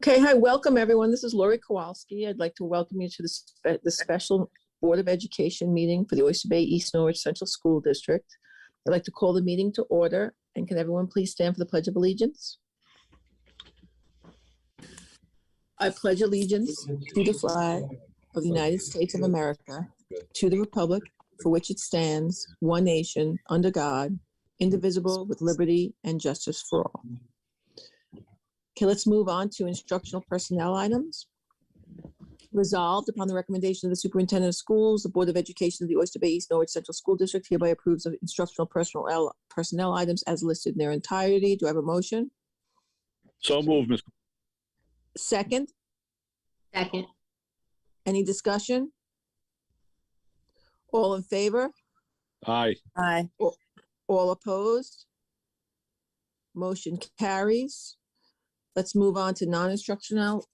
Okay, hi, welcome everyone. This is Lori Kowalski. I'd like to welcome you to the special Board of Education meeting for the Oyster Bay East Norwich Central School District. I'd like to call the meeting to order, and can everyone please stand for the Pledge of Allegiance? I pledge allegiance to the flag of the United States of America, to the republic for which it stands, one nation, under God, indivisible, with liberty and justice for all. Okay, let's move on to instructional personnel items. Resolved upon the recommendation of the superintendent of schools, the Board of Education of the Oyster Bay East Norwich Central School District hereby approves of instructional personnel items as listed in their entirety. Do I have a motion? So moved, Ms. Second? Second. Any discussion? All in favor? Aye. Aye. All opposed? Motion carries. Let's move on to non-instructional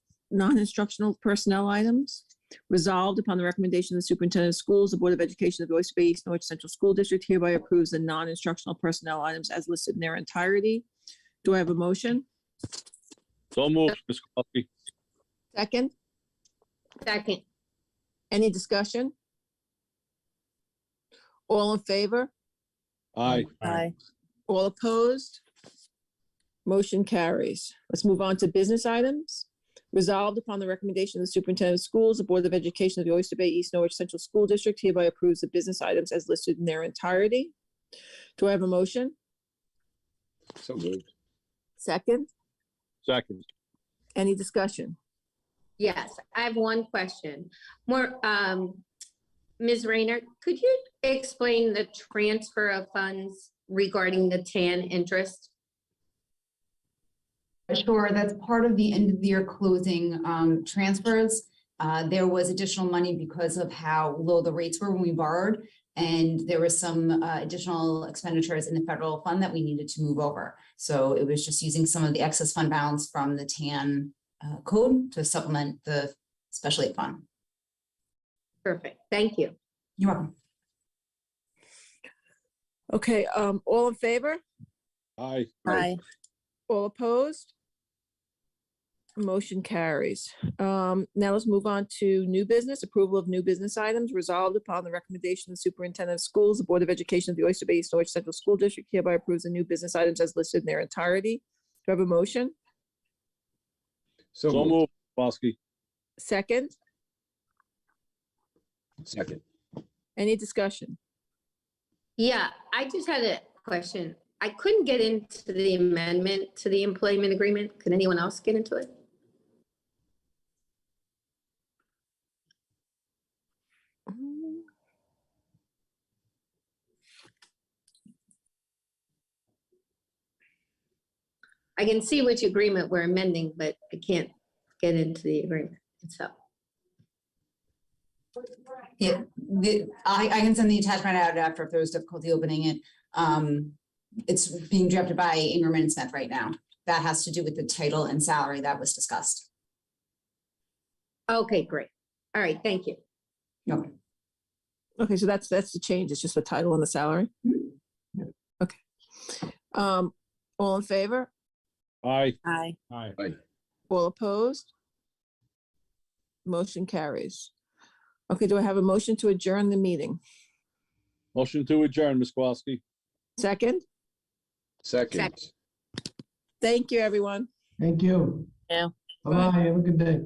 personnel items. Resolved upon the recommendation of the superintendent of schools, the Board of Education of the Oyster Bay East Norwich Central School District hereby approves the non-instructional personnel items as listed in their entirety. Do I have a motion? So moved, Ms. Kowalski. Second? Second. Any discussion? All in favor? Aye. Aye. All opposed? Motion carries. Let's move on to business items. Resolved upon the recommendation of the superintendent of schools, the Board of Education of the Oyster Bay East Norwich Central School District hereby approves the business items as listed in their entirety. Do I have a motion? So moved. Second? Second. Any discussion? Yes, I have one question. Ms. Rayner, could you explain the transfer of funds regarding the TAN interest? Sure, that's part of the end of the year closing transfers. There was additional money because of how low the rates were when we borrowed, and there was some additional expenditures in the federal fund that we needed to move over. So it was just using some of the excess fund balance from the TAN code to supplement the special aid fund. Perfect, thank you. You're welcome. Okay, all in favor? Aye. Aye. All opposed? Motion carries. Now let's move on to new business, approval of new business items. Resolved upon the recommendation of the superintendent of schools, the Board of Education of the Oyster Bay East Norwich Central School District hereby approves the new business items as listed in their entirety. Do I have a motion? So moved, Ms. Kowalski. Second? Second. Any discussion? Yeah, I just had a question. I couldn't get into the amendment to the employment agreement. Could anyone else get into it? I can see which agreement we're amending, but I can't get into the agreement itself. Yeah, I can send the attachment out after if there was difficulty opening it. It's being drafted by Ingerman and Smith right now. That has to do with the title and salary that was discussed. Okay, great. All right, thank you. Okay. Okay, so that's the change. It's just the title and the salary. Okay. All in favor? Aye. Aye. Aye. All opposed? Motion carries. Okay, do I have a motion to adjourn the meeting? Motion to adjourn, Ms. Kowalski. Second? Second. Thank you, everyone. Thank you. Yeah. Bye-bye. Have a good day.